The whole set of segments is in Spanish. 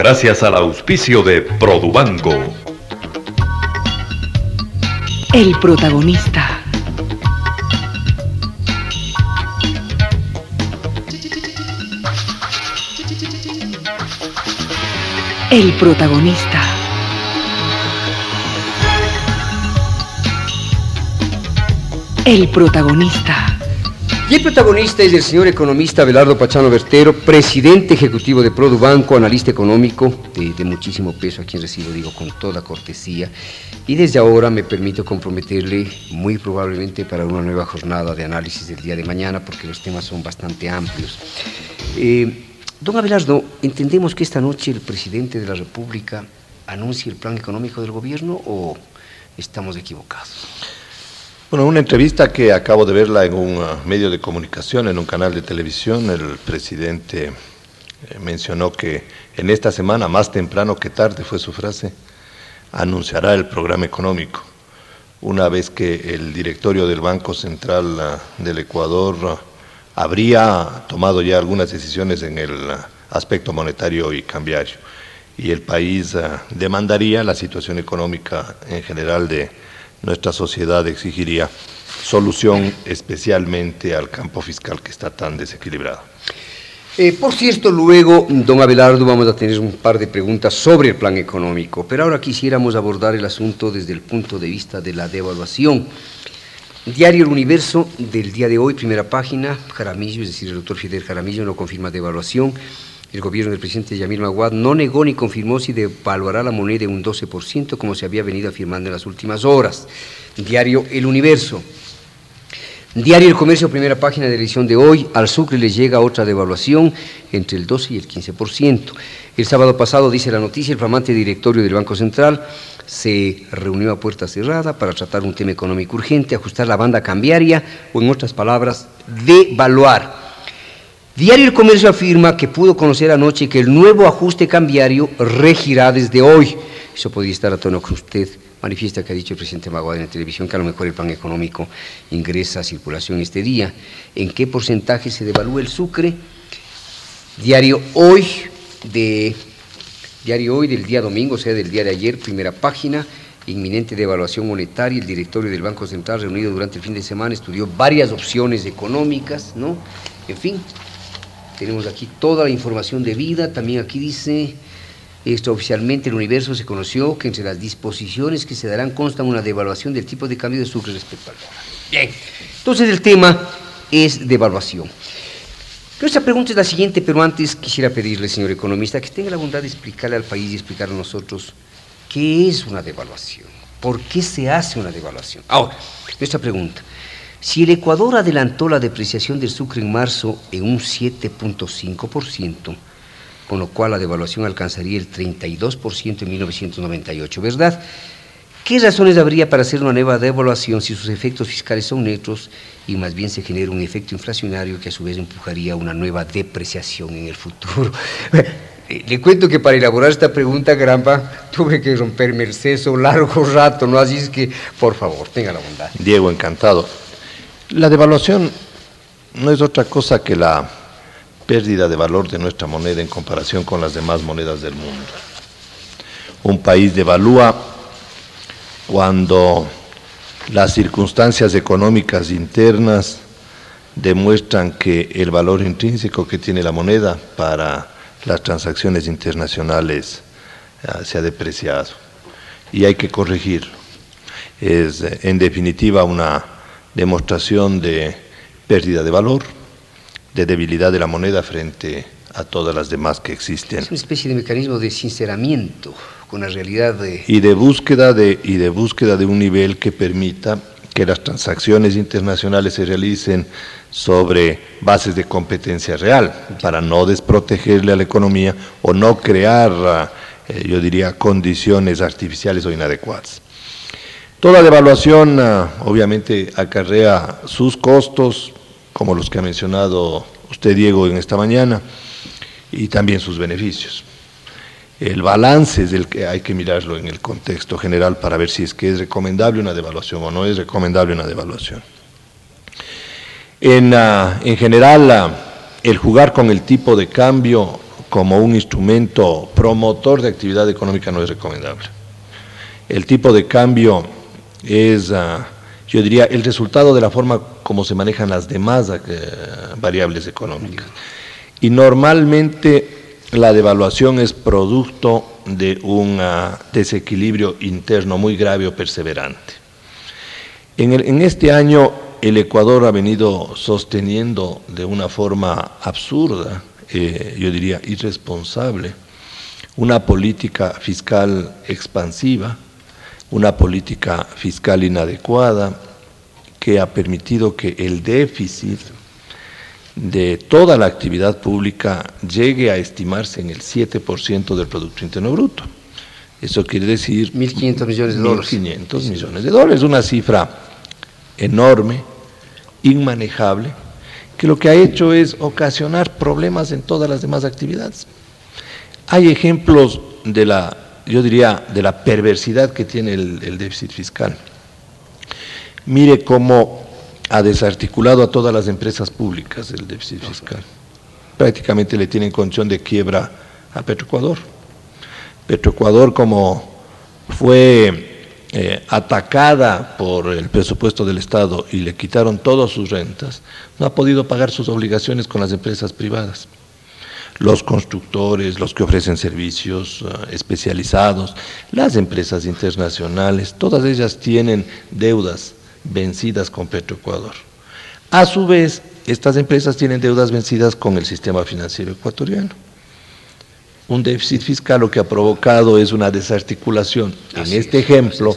gracias al auspicio de Produbanco. El protagonista. El protagonista. El protagonista. Y el protagonista es el señor economista Abelardo Pachano Bertero, presidente ejecutivo de Produbanco, analista económico de muchísimo peso, a quien recibo, digo, con toda cortesía. Y desde ahora me permito comprometerle, muy probablemente para una nueva jornada de análisis del día de mañana, porque los temas son bastante amplios. Don Abelardo, ¿entendemos que esta noche el presidente de la República anuncia el plan económico del gobierno o estamos equivocados? Bueno, una entrevista que acabo de verla en un medio de comunicación, en un canal de televisión, el presidente mencionó que en esta semana, más temprano que tarde, fue su frase, anunciará el programa económico, una vez que el directorio del Banco Central del Ecuador habría tomado ya algunas decisiones en el aspecto monetario y cambiario, y el país demandaría, la situación económica en general de nuestra sociedad exigiría solución especialmente al campo fiscal que está tan desequilibrado. Por cierto, luego, don Abelardo, vamos a tener un par de preguntas sobre el plan económico, pero ahora quisiéramos abordar el asunto desde el punto de vista de la devaluación. Diario El Universo del día de hoy, primera página, Jaramillo, es decir, el doctor Fidel Jaramillo no confirma devaluación. El gobierno del presidente Yamil Maguad no negó ni confirmó si devaluará la moneda en un 12%, como se había venido afirmando en las últimas horas. Diario El Universo. Diario El Comercio, primera página de la edición de hoy, al Sucre le llega otra devaluación entre el 12 y el 15%. El sábado pasado, dice la noticia, el flamante directorio del Banco Central se reunió a puerta cerrada para tratar un tema económico urgente, ajustar la banda cambiaria o, en otras palabras, devaluar. Diario El Comercio afirma que pudo conocer anoche que el nuevo ajuste cambiario regirá desde hoy. Eso podría estar a tono con usted. Manifiesta que ha dicho el presidente Maguad en la televisión que a lo mejor el plan económico ingresa a circulación este día. ¿En qué porcentaje se devalúa el Sucre? Diario Hoy del día domingo, o sea, del día de ayer, primera página, inminente devaluación monetaria. El directorio del Banco Central, reunido durante el fin de semana, estudió varias opciones económicas, ¿no? En fin. Tenemos aquí toda la información debida. También aquí dice, extraoficialmente El Universo se conoció que entre las disposiciones que se darán consta una devaluación del tipo de cambio de Sucre respecto al dólar. Bien, entonces el tema es devaluación. Nuestra pregunta es la siguiente, pero antes quisiera pedirle, señor economista, que tenga la bondad de explicarle al país y explicarle a nosotros qué es una devaluación, por qué se hace una devaluación. Ahora, nuestra pregunta. Si el Ecuador adelantó la depreciación del Sucre en marzo en un 7.5%, con lo cual la devaluación alcanzaría el 32% en 1998, ¿verdad? ¿Qué razones habría para hacer una nueva devaluación si sus efectos fiscales son netos y más bien se genera un efecto inflacionario que a su vez empujaría una nueva depreciación en el futuro? Le cuento que para elaborar esta pregunta, caramba, tuve que romperme el seso largo rato, ¿no? Así es que, por favor, tenga la bondad. Diego, encantado. La devaluación no es otra cosa que la pérdida de valor de nuestra moneda en comparación con las demás monedas del mundo. Un país devalúa cuando las circunstancias económicas internas demuestran que el valor intrínseco que tiene la moneda para las transacciones internacionales se ha depreciado y hay que corregirlo. Es en definitiva una demostración de pérdida de valor, de debilidad de la moneda frente a todas las demás que existen. Es una especie de mecanismo de sinceramiento con la realidad y de búsqueda de un nivel que permita que las transacciones internacionales se realicen sobre bases de competencia real, para no desprotegerle a la economía o no crear, yo diría, condiciones artificiales o inadecuadas. Toda devaluación obviamente acarrea sus costos, como los que ha mencionado usted, Diego, en esta mañana, y también sus beneficios. El balance es el que hay que mirarlo en el contexto general para ver si es que es recomendable una devaluación o no es recomendable una devaluación. En general, el jugar con el tipo de cambio como un instrumento promotor de actividad económica no es recomendable. El tipo de cambio es, yo diría, el resultado de la forma como se manejan las demás variables económicas. Y normalmente la devaluación es producto de un desequilibrio interno muy grave o perseverante. En este año el Ecuador ha venido sosteniendo de una forma absurda, yo diría irresponsable, una política fiscal expansiva, una política fiscal inadecuada que ha permitido que el déficit de toda la actividad pública llegue a estimarse en el 7% del Producto Interno Bruto. Eso quiere decir 1.500 millones de dólares. 1.500 millones de dólares, una cifra enorme, inmanejable, que lo que ha hecho es ocasionar problemas en todas las demás actividades. Hay ejemplos de la, yo diría, de la perversidad que tiene el déficit fiscal. Mire cómo ha desarticulado a todas las empresas públicas el déficit fiscal. Prácticamente le tienen condición de quiebra a Petroecuador. Petroecuador, como fue atacada por el presupuesto del Estado y le quitaron todas sus rentas, no ha podido pagar sus obligaciones con las empresas privadas. Los constructores, los que ofrecen servicios especializados, las empresas internacionales, todas ellas tienen deudas vencidas con Petroecuador. A su vez, estas empresas tienen deudas vencidas con el sistema financiero ecuatoriano. Un déficit fiscal lo que ha provocado es una desarticulación, en este ejemplo,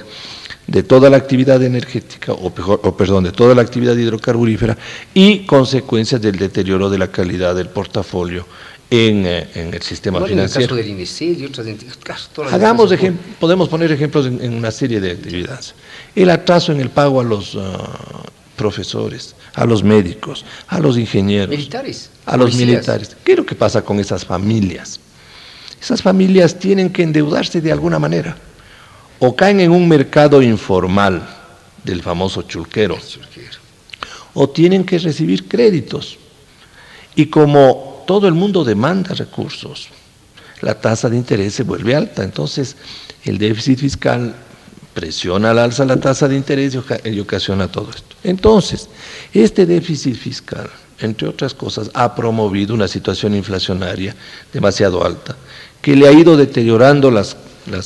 de toda la actividad energética, de toda la actividad hidrocarburífera y consecuencias del deterioro de la calidad del portafolio en el sistema financiero. En el caso del INESED y otras entidades. Podemos poner ejemplos en una serie de actividades. El atraso en el pago a los profesores, a los médicos, a los ingenieros, militares, a los militares. ¿Qué es lo que pasa con esas familias? Esas familias tienen que endeudarse de alguna manera, o caen en un mercado informal del famoso chulquero, o tienen que recibir créditos. Y como todo el mundo demanda recursos, la tasa de interés se vuelve alta. Entonces, el déficit fiscal presiona al alza la tasa de interés y ocasiona todo esto. Entonces, este déficit fiscal, entre otras cosas, ha promovido una situación inflacionaria demasiado alta, que le ha ido deteriorando las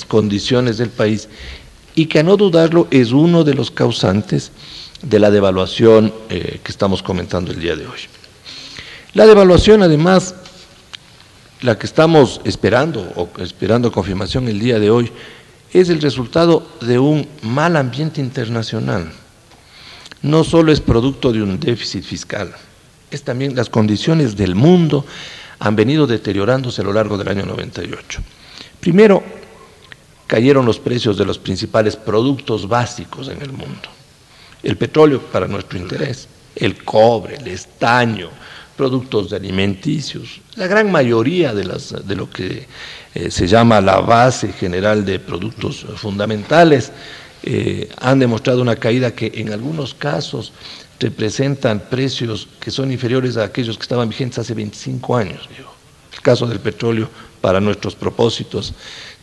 condiciones del país y que, a no dudarlo, es uno de los causantes de la devaluación que estamos comentando el día de hoy. La devaluación, además, la que estamos esperando confirmación el día de hoy, es el resultado de un mal ambiente internacional. No solo es producto de un déficit fiscal, es también las condiciones del mundo han venido deteriorándose a lo largo del año 98. Primero, cayeron los precios de los principales productos básicos en el mundo. El petróleo para nuestro interés, el cobre, el estaño, productos alimenticios, la gran mayoría de lo que se llama la base general de productos fundamentales han demostrado una caída que en algunos casos representan precios que son inferiores a aquellos que estaban vigentes hace 25 años. El caso del petróleo, para nuestros propósitos,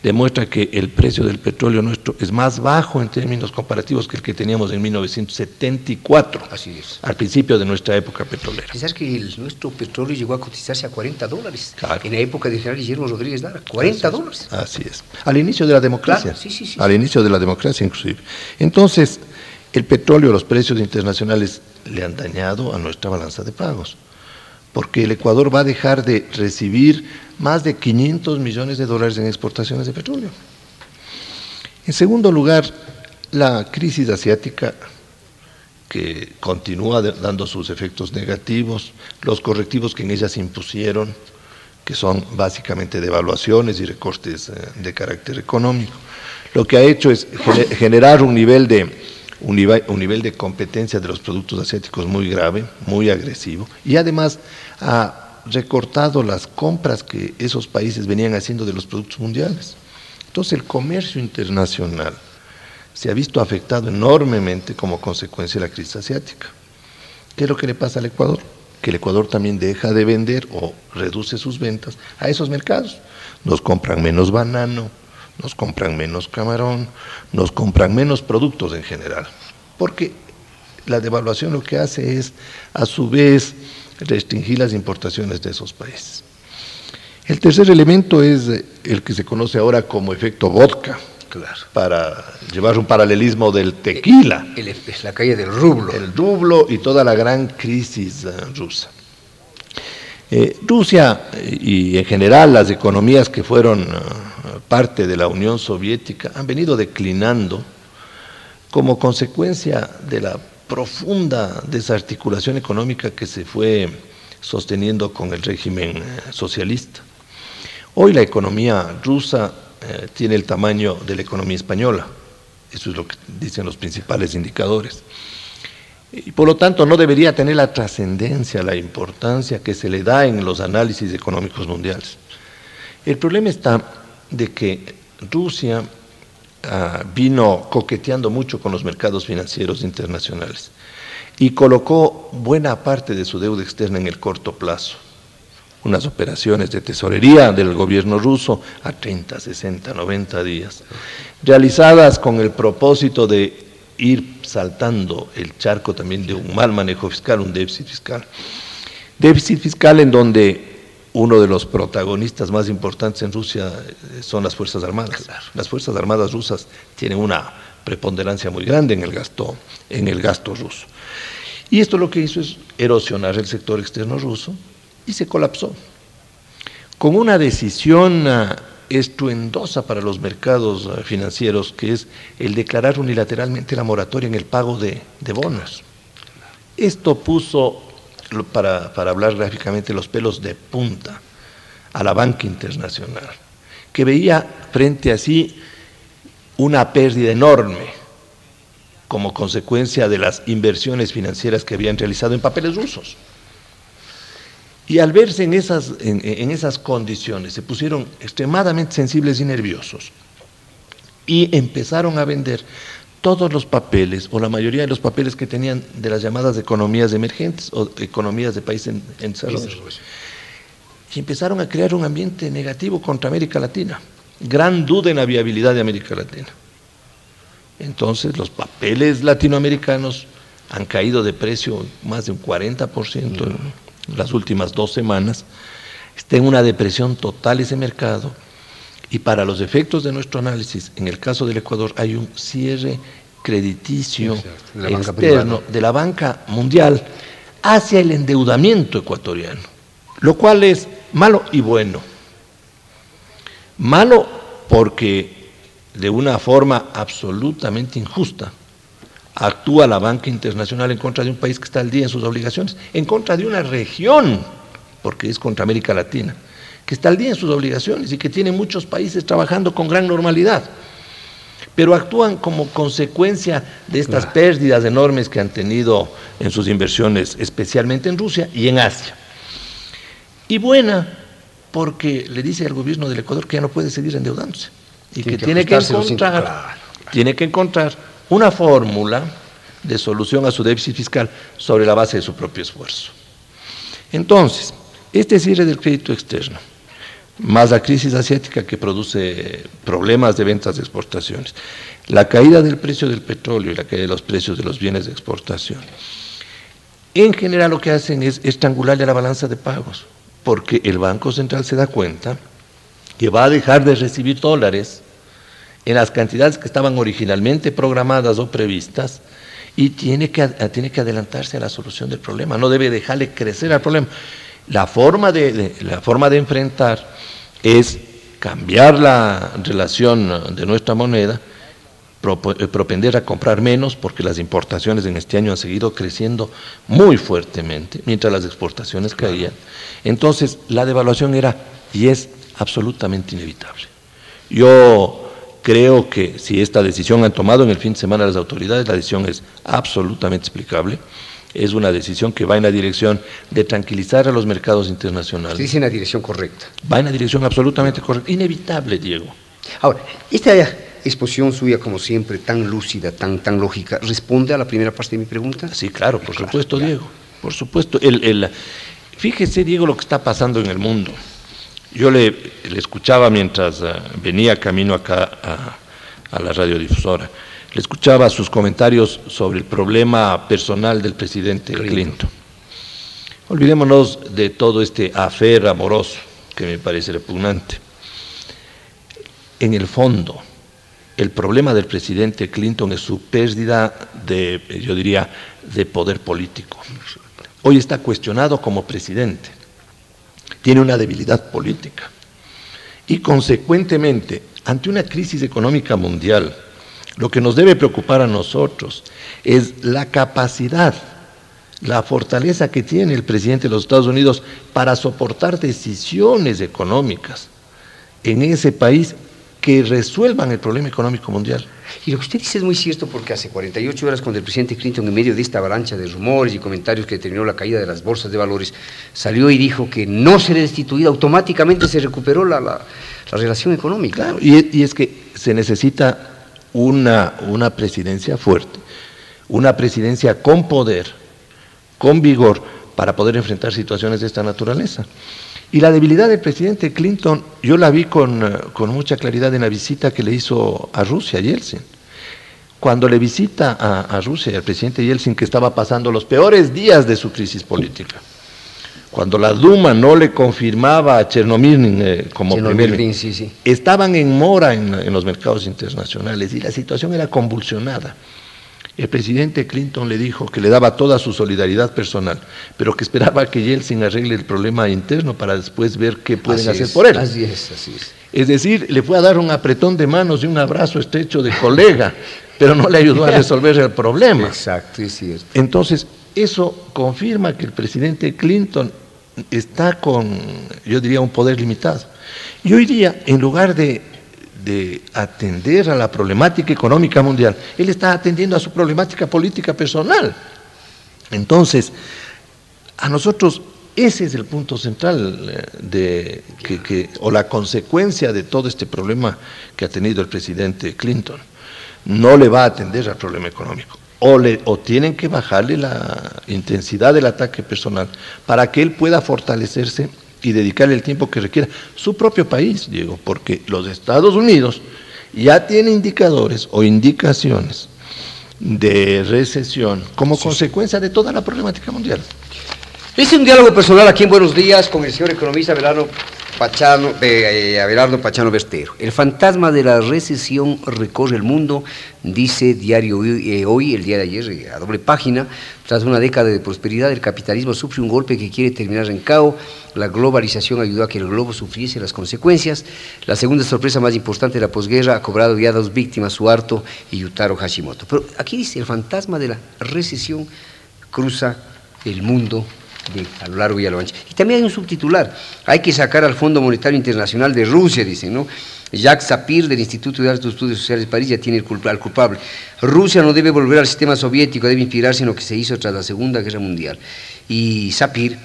demuestra que el precio del petróleo nuestro es más bajo en términos comparativos que el que teníamos en 1974, así es, al principio de nuestra época petrolera. Quizás que nuestro petróleo llegó a cotizarse a $40, claro, en la época del general Guillermo Rodríguez Lara, $40. Así es, al inicio de la democracia, claro, sí. Al inicio de la democracia inclusive. Entonces, el petróleo, los precios internacionales le han dañado a nuestra balanza de pagos, porque el Ecuador va a dejar de recibir más de 500 millones de dólares en exportaciones de petróleo. En segundo lugar, la crisis asiática, que continúa dando sus efectos negativos, los correctivos que en ella se impusieron, que son básicamente devaluaciones y recortes de carácter económico, lo que ha hecho es generar un nivel de competencia de los productos asiáticos muy grave, muy agresivo, y además ha recortado las compras que esos países venían haciendo de los productos mundiales. Entonces el comercio internacional se ha visto afectado enormemente como consecuencia de la crisis asiática. ¿Qué es lo que le pasa al Ecuador? que el Ecuador también deja de vender o reduce sus ventas a esos mercados. Nos compran menos banano, nos compran menos camarón, nos compran menos productos en general, porque la devaluación lo que hace es, a su vez, restringir las importaciones de esos países. El tercer elemento es el que se conoce ahora como efecto vodka, Claro. para llevar un paralelismo del tequila. Es la calle del rublo. El rublo y toda la gran crisis rusa. Rusia y en general las economías que fueron parte de la Unión Soviética han venido declinando como consecuencia de la profunda desarticulación económica que se fue sosteniendo con el régimen socialista. Hoy la economía rusa tiene el tamaño de la economía española, eso es lo que dicen los principales indicadores. Y por lo tanto no debería tener la trascendencia, la importancia que se le da en los análisis económicos mundiales. El problema está de que Rusia vino coqueteando mucho con los mercados financieros internacionales y colocó buena parte de su deuda externa en el corto plazo. Unas operaciones de tesorería del gobierno ruso a 30, 60, 90 días, realizadas con el propósito de ir saltando el charco también de un mal manejo fiscal, un déficit fiscal. Déficit fiscal en donde uno de los protagonistas más importantes en Rusia son las Fuerzas Armadas. Claro. Las Fuerzas Armadas rusas tienen una preponderancia muy grande en el gasto ruso. Y esto lo que hizo es erosionar el sector externo ruso y se colapsó. Con una decisión estruendosa para los mercados financieros, que es el declarar unilateralmente la moratoria en el pago de bonos. Esto puso, para hablar gráficamente, los pelos de punta a la banca internacional, que veía frente a sí una pérdida enorme como consecuencia de las inversiones financieras que habían realizado en papeles rusos. Y al verse en esas condiciones, se pusieron extremadamente sensibles y nerviosos y empezaron a vender todos los papeles, o la mayoría de los papeles que tenían de las llamadas economías emergentes o economías de países en desarrollo. Y empezaron a crear un ambiente negativo contra América Latina. Gran duda en la viabilidad de América Latina. Entonces los papeles latinoamericanos han caído de precio más de un 40% en las últimas 2 semanas. Está en una depresión total ese mercado, y para los efectos de nuestro análisis, en el caso del Ecuador, hay un cierre crediticio externo de la banca mundial hacia el endeudamiento ecuatoriano, lo cual es malo y bueno. Malo porque de una forma absolutamente injusta actúa la banca internacional en contra de un país que está al día en sus obligaciones, en contra de una región, porque es contra América Latina, que está al día en sus obligaciones y que tiene muchos países trabajando con gran normalidad, pero actúan como consecuencia de estas pérdidas enormes que han tenido en sus inversiones, especialmente en Rusia y en Asia. Y buena porque le dice al gobierno del Ecuador que ya no puede seguir endeudándose y que tiene que encontrar una fórmula de solución a su déficit fiscal sobre la base de su propio esfuerzo. Entonces, este cierre del crédito externo, más la crisis asiática que produce problemas de ventas de exportaciones, la caída del precio del petróleo y la caída de los precios de los bienes de exportación, en general lo que hacen es estrangularle la balanza de pagos, porque el Banco Central se da cuenta que va a dejar de recibir dólares en las cantidades que estaban originalmente programadas o previstas, y tiene que adelantarse a la solución del problema, no debe dejarle crecer al problema. La forma de enfrentar es cambiar la relación de nuestra moneda, propender a comprar menos, porque las importaciones en este año han seguido creciendo muy fuertemente, mientras las exportaciones caían. Entonces, la devaluación era y es absolutamente inevitable. Yo creo que si esta decisión han tomado en el fin de semana las autoridades, la decisión es absolutamente explicable. Es una decisión que va en la dirección de tranquilizar a los mercados internacionales. Usted dice en la dirección correcta. Va en la dirección absolutamente correcta. Inevitable, Diego. Ahora, esta exposición suya, como siempre, tan lúcida, tan lógica, ¿responde a la primera parte de mi pregunta? Sí, claro, por supuesto, Diego. por supuesto. Fíjese, Diego, lo que está pasando en el mundo. Yo le escuchaba mientras venía camino acá a la radiodifusora. Le escuchaba sus comentarios sobre el problema personal del presidente Clinton. Olvidémonos de todo este affair amoroso que me parece repugnante. En el fondo, el problema del presidente Clinton es su pérdida de, yo diría, de poder político. Hoy está cuestionado como presidente. Tiene una debilidad política. Y consecuentemente, ante una crisis económica mundial, lo que nos debe preocupar a nosotros es la capacidad, la fortaleza que tiene el presidente de los Estados Unidos para soportar decisiones económicas en ese país que resuelvan el problema económico mundial. Y lo que usted dice es muy cierto, porque hace 48 horas, cuando el presidente Clinton, en medio de esta avalancha de rumores y comentarios que determinó la caída de las bolsas de valores, salió y dijo que no será destituida, automáticamente se recuperó la relación económica. Claro, y es que se necesita una presidencia fuerte, una presidencia con poder, con vigor, para poder enfrentar situaciones de esta naturaleza. Y la debilidad del presidente Clinton, yo la vi con mucha claridad en la visita que le hizo a Rusia, Yeltsin. Cuando le visita a Rusia y al presidente Yeltsin, que estaba pasando los peores días de su crisis política, cuando la Duma no le confirmaba a Chernomyrdin como primer ministro, sí. Estaban en mora en los mercados internacionales y la situación era convulsionada. El presidente Clinton le dijo que le daba toda su solidaridad personal, pero que esperaba que Yeltsin arregle el problema interno para después ver qué pueden hacer por él. Así es. Es decir, le fue a dar un apretón de manos y un abrazo estrecho de colega, pero no le ayudó a resolver el problema. Exacto, es cierto. Entonces, eso confirma que el presidente Clinton está con, yo diría, un poder limitado. Y hoy día, en lugar de atender a la problemática económica mundial, él está atendiendo a su problemática política personal. Entonces, a nosotros ese es el punto central o la consecuencia de todo este problema que ha tenido el presidente Clinton. No le va a atender al problema económico. O tienen que bajarle la intensidad del ataque personal para que él pueda fortalecerse y dedicarle el tiempo que requiera su propio país, Diego, porque los Estados Unidos ya tienen indicadores o indicaciones de recesión como consecuencia de toda la problemática mundial. Hice un diálogo personal aquí en Buenos Días con el señor economista Abelardo Pachano Bestero. El fantasma de la recesión recorre el mundo, dice Diario Hoy, el día de ayer, a doble página. Tras una década de prosperidad, el capitalismo sufre un golpe que quiere terminar en caos. La globalización ayudó a que el globo sufriese las consecuencias. La segunda sorpresa más importante de la posguerra ha cobrado ya 2 víctimas, Suharto y Yutaro Hashimoto. Pero aquí dice, el fantasma de la recesión cruza el mundo a lo largo y a lo ancho. Y también hay un subtitular: hay que sacar al Fondo Monetario Internacional de Rusia, dicen, ¿no? Jacques Sapir, del Instituto de Altos Estudios Sociales de París, ya tiene al culpable. Rusia no debe volver al sistema soviético, debe inspirarse en lo que se hizo tras la Segunda Guerra Mundial. Y Sapir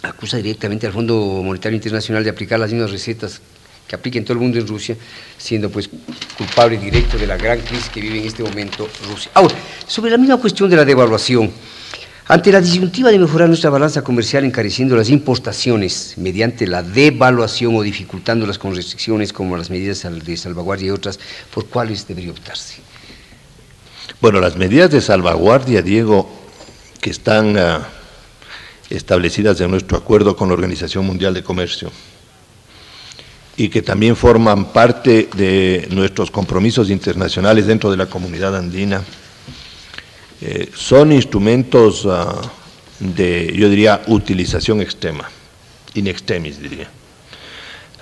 acusa directamente al Fondo Monetario Internacional de aplicar las mismas recetas que aplica en todo el mundo en Rusia, siendo pues culpable directo de la gran crisis que vive en este momento Rusia. Ahora, sobre la misma cuestión de la devaluación, ante la disyuntiva de mejorar nuestra balanza comercial encareciendo las importaciones mediante la devaluación o dificultándolas con restricciones como las medidas de salvaguardia y otras, ¿por cuáles debería optarse? Bueno, las medidas de salvaguardia, Diego, que están establecidas en nuestro acuerdo con la Organización Mundial de Comercio y que también forman parte de nuestros compromisos internacionales dentro de la comunidad andina, son instrumentos de, yo diría, utilización extrema, in extremis diría.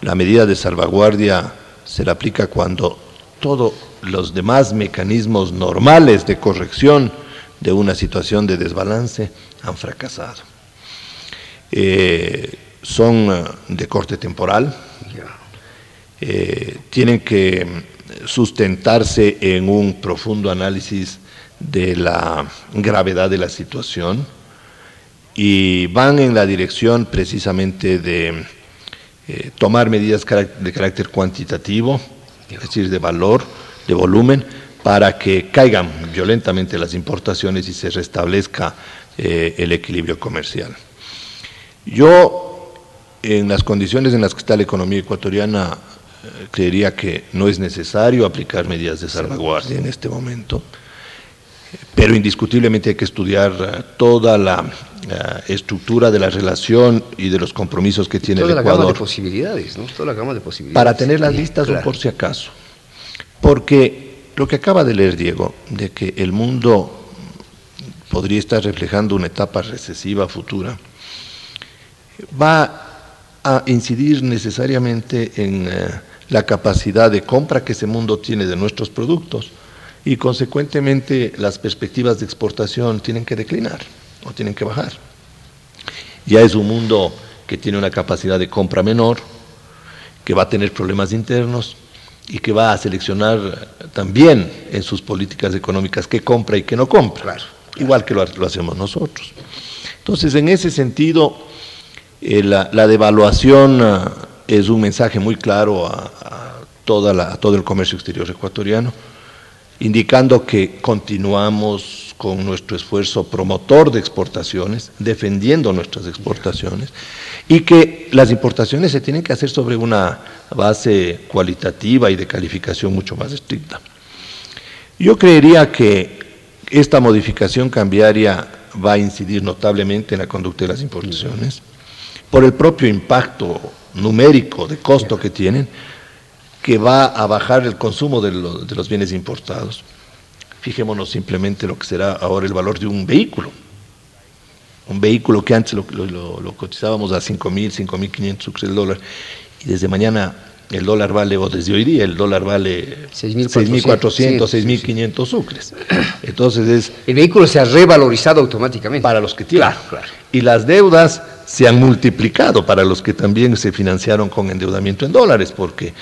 La medida de salvaguardia se la aplica cuando todos los demás mecanismos normales de corrección de una situación de desbalance han fracasado. Son de corte temporal, tienen que sustentarse en un profundo análisis de la gravedad de la situación y van en la dirección precisamente de tomar medidas de carácter cuantitativo, es decir, de valor, de volumen, para que caigan violentamente las importaciones y se restablezca el equilibrio comercial. Yo, en las condiciones en las que está la economía ecuatoriana, creería que no es necesario aplicar medidas de salvaguardia en este momento, pero indiscutiblemente hay que estudiar toda la estructura de la relación y de los compromisos que tiene el Ecuador. Toda la gama de posibilidades, ¿no? Toda la gama de posibilidades. Para tenerlas listas, claro, o por si acaso. Porque lo que acaba de leer Diego, de que el mundo podría estar reflejando una etapa recesiva futura, va a incidir necesariamente en la capacidad de compra que ese mundo tiene de nuestros productos y consecuentemente las perspectivas de exportación tienen que declinar o tienen que bajar. Ya es un mundo que tiene una capacidad de compra menor, que va a tener problemas internos y que va a seleccionar también en sus políticas económicas qué compra y qué no compra, claro, igual que lo hacemos nosotros. Entonces, en ese sentido, la devaluación es un mensaje muy claro a todo el comercio exterior ecuatoriano, indicando que continuamos con nuestro esfuerzo promotor de exportaciones, defendiendo nuestras exportaciones, y que las importaciones se tienen que hacer sobre una base cualitativa y de calificación mucho más estricta. Yo creería que esta modificación cambiaria va a incidir notablemente en la conducta de las importaciones, por el propio impacto numérico de costo que tienen, que va a bajar el consumo de los bienes importados. Fijémonos simplemente lo que será ahora el valor de un vehículo. Un vehículo que antes lo cotizábamos a 5.000, 5.500 sucres el dólar, y desde mañana el dólar vale, o desde hoy día el dólar vale 6.400, 6.500 sucres. Entonces el vehículo se ha revalorizado automáticamente. Para los que tienen. Claro, claro. Y las deudas se han multiplicado para los que también se financiaron con endeudamiento en dólares, porque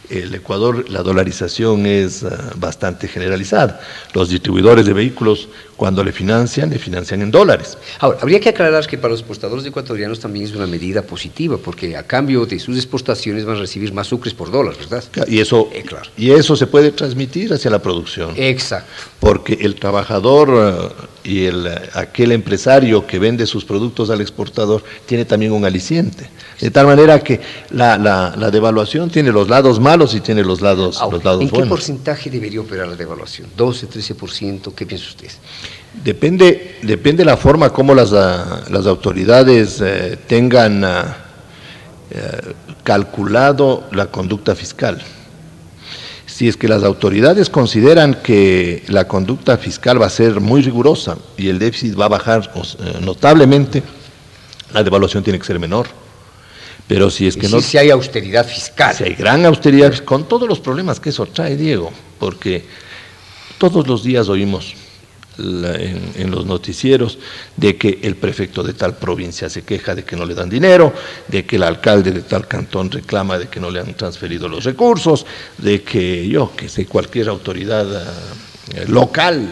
el Ecuador, la dolarización es bastante generalizada. Los distribuidores de vehículos, cuando le financian en dólares. Ahora, habría que aclarar que para los exportadores ecuatorianos también es una medida positiva, porque a cambio de sus exportaciones van a recibir más sucres por dólar, ¿verdad? Y eso, claro, y eso se puede transmitir hacia la producción. Exacto. Porque el trabajador y aquel empresario que vende sus productos al exportador tiene también un aliciente. De tal manera que la devaluación tiene los lados malos y tiene los lados buenos. ¿En qué porcentaje debería operar la devaluación? ¿12, 13%? ¿Qué piensa usted? Depende la forma como las autoridades tengan calculado la conducta fiscal. Si es que las autoridades consideran que la conducta fiscal va a ser muy rigurosa y el déficit va a bajar notablemente, la devaluación tiene que ser menor. Pero si es que no... Si hay austeridad fiscal. Si hay gran austeridad, con todos los problemas que eso trae, Diego, porque todos los días oímos en los noticieros de que el prefecto de tal provincia se queja de que no le dan dinero, de que el alcalde de tal cantón reclama de que no le han transferido los recursos, de que cualquier autoridad local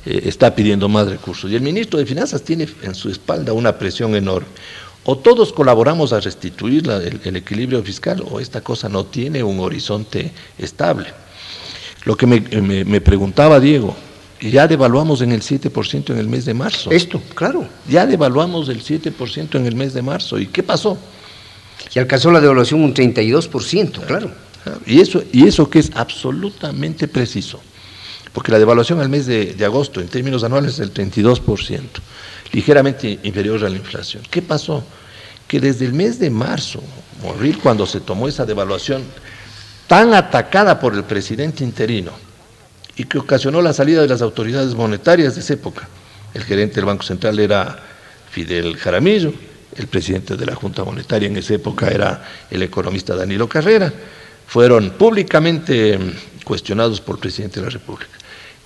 está pidiendo más recursos. Y el ministro de Finanzas tiene en su espalda una presión enorme. O todos colaboramos a restituir el equilibrio fiscal, o esta cosa no tiene un horizonte estable. Lo que me preguntaba Diego, ya devaluamos en el 7% en el mes de marzo. Esto, claro. Ya devaluamos el 7% en el mes de marzo. ¿Y qué pasó? Y alcanzó la devaluación un 32%, claro. Y eso que es absolutamente preciso. Porque la devaluación al mes de agosto, en términos anuales, es del 32%, ligeramente inferior a la inflación. ¿Qué pasó? Que desde el mes de marzo o abril, cuando se tomó esa devaluación tan atacada por el presidente interino y que ocasionó la salida de las autoridades monetarias de esa época, el gerente del Banco Central era Fidel Jaramillo, el presidente de la Junta Monetaria en esa época era el economista Danilo Carrera, fueron públicamente cuestionados por el presidente de la República.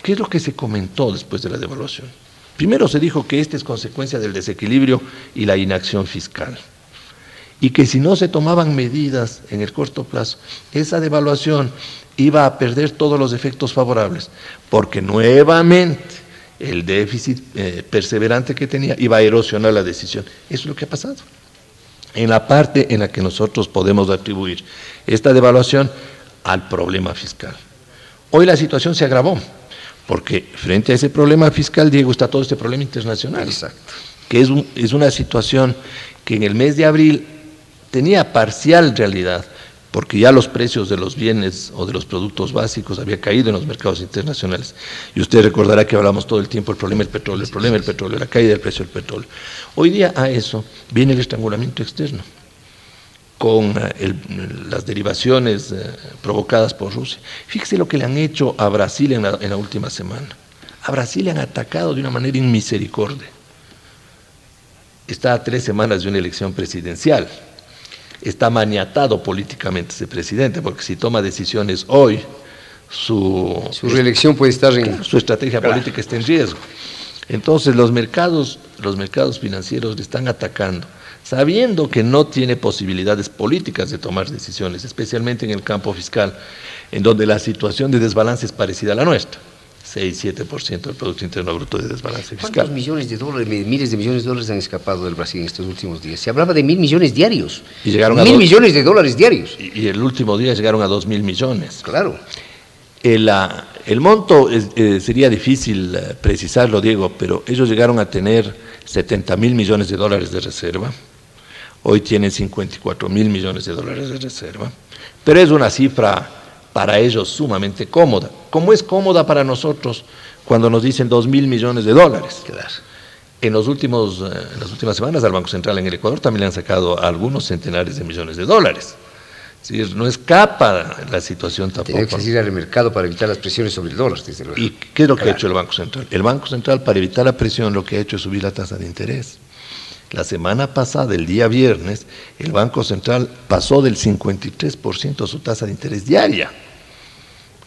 ¿Qué es lo que se comentó después de la devaluación? Primero se dijo que esta es consecuencia del desequilibrio y la inacción fiscal, y que si no se tomaban medidas en el corto plazo, esa devaluación iba a perder todos los efectos favorables, porque nuevamente el déficit perseverante que tenía iba a erosionar la decisión. Eso es lo que ha pasado. En la parte en la que nosotros podemos atribuir esta devaluación al problema fiscal. Hoy la situación se agravó, Porque frente a ese problema fiscal, Diego, está todo este problema internacional. Exacto. Que es una situación que en el mes de abril tenía parcial realidad, porque ya los precios de los bienes o de los productos básicos había caído en los mercados internacionales. Y usted recordará que hablamos todo el tiempo del problema del petróleo, la caída del precio del petróleo. Hoy día a eso viene el estrangulamiento externo, con las derivaciones provocadas por Rusia. Fíjese lo que le han hecho a Brasil en la última semana. A Brasil le han atacado de una manera inmisericordia. Está a 3 semanas de una elección presidencial. Está maniatado políticamente ese presidente, porque si toma decisiones hoy, su reelección puede estar en... Su estrategia política está en riesgo. Entonces los mercados financieros le están atacando, sabiendo que no tiene posibilidades políticas de tomar decisiones, especialmente en el campo fiscal, en donde la situación de desbalance es parecida a la nuestra. 6-7% del Producto Interno Bruto de desbalance fiscal. ¿Cuántos millones de dólares, miles de millones de dólares han escapado del Brasil en estos últimos días? Se hablaba de 1.000 millones diarios. Y llegaron a 1.000 millones de dólares diarios. Y el último día llegaron a 2.000 millones. Claro. El monto sería difícil precisarlo, Diego, pero ellos llegaron a tener 70.000 millones de dólares de reserva. Hoy tienen 54.000 millones de dólares de reserva. Pero es una cifra para ellos sumamente cómoda, como es cómoda para nosotros cuando nos dicen 2.000 millones de dólares. Claro. En las últimas semanas al Banco Central en el Ecuador también le han sacado algunos centenares de millones de dólares. Es decir, no escapa la situación tampoco. Tiene que salir al mercado para evitar las presiones sobre el dólar, desde luego. ¿Y qué es lo que ha hecho el Banco Central? El Banco Central, para evitar la presión, lo que ha hecho es subir la tasa de interés. La semana pasada, el día viernes, el Banco Central pasó del 53% su tasa de interés diaria,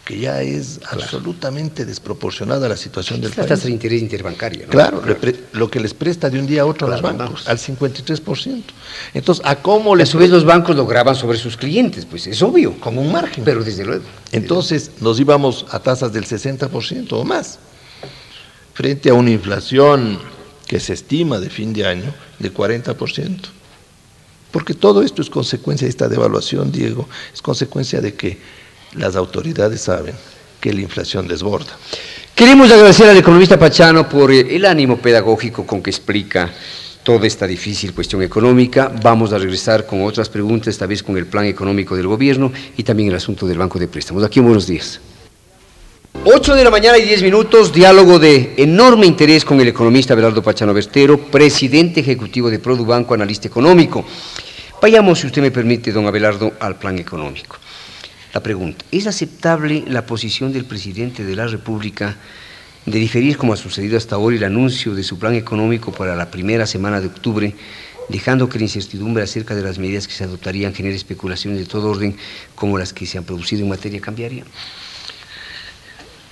que ya es absolutamente desproporcionada a la situación del país. La tasa de interés interbancaria, ¿no? Claro, lo que les presta de un día a otro a los bancos, al 53%. Entonces, ¿a cómo les... A su vez los bancos lo graban sobre sus clientes, pues es obvio. Con un margen. Pero desde luego. Entonces, nos íbamos a tasas del 60% o más, frente a una inflación que se estima de fin de año de 40%. Porque todo esto es consecuencia de esta devaluación, Diego, es consecuencia de que las autoridades saben que la inflación desborda. Queremos agradecer al economista Pachano por el ánimo pedagógico con que explica toda esta difícil cuestión económica. Vamos a regresar con otras preguntas, esta vez con el plan económico del gobierno y también el asunto del Banco de Préstamos. Aquí en Buenos Días. 8 de la mañana y 10 minutos, diálogo de enorme interés con el economista Abelardo Pachano Berstero, presidente ejecutivo de Produbanco, analista económico. Vayamos, si usted me permite, don Abelardo, al plan económico. La pregunta, ¿es aceptable la posición del presidente de la República de diferir, como ha sucedido hasta ahora, el anuncio de su plan económico para la primera semana de octubre, dejando que la incertidumbre acerca de las medidas que se adoptarían genere especulaciones de todo orden, como las que se han producido en materia cambiaria?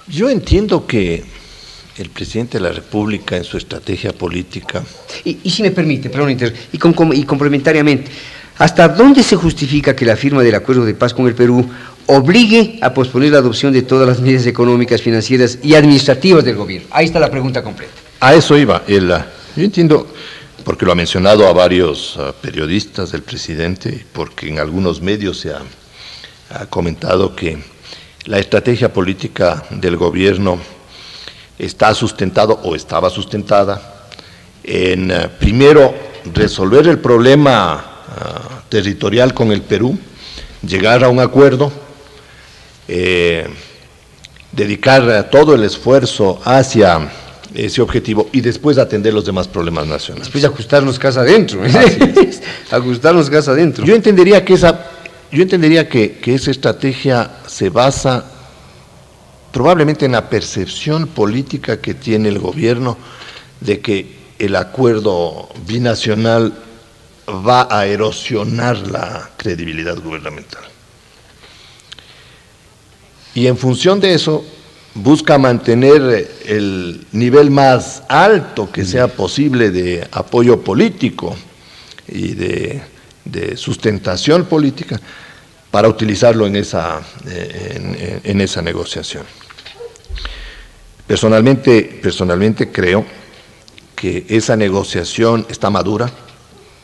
Yo entiendo que el presidente de la República en su estrategia política... Y si me permite, perdón, y complementariamente, ¿hasta dónde se justifica que la firma del acuerdo de paz con el Perú obligue a posponer la adopción de todas las medidas económicas, financieras y administrativas del gobierno? Ahí está la pregunta completa. A eso iba. Yo entiendo, porque lo ha mencionado a varios periodistas del presidente, porque en algunos medios se ha comentado que la estrategia política del gobierno está sustentado o estaba sustentada en, primero, resolver el problema territorial con el Perú, llegar a un acuerdo, dedicar todo el esfuerzo hacia ese objetivo y después atender los demás problemas nacionales. Después ajustarnos casa adentro. Ajustarnos casa adentro. Yo entendería que esa estrategia se basa probablemente en la percepción política que tiene el gobierno de que el acuerdo binacional va a erosionar la credibilidad gubernamental. Y en función de eso, busca mantener el nivel más alto que sea posible de apoyo político y de sustentación política para utilizarlo en esa negociación. Personalmente creo que esa negociación está madura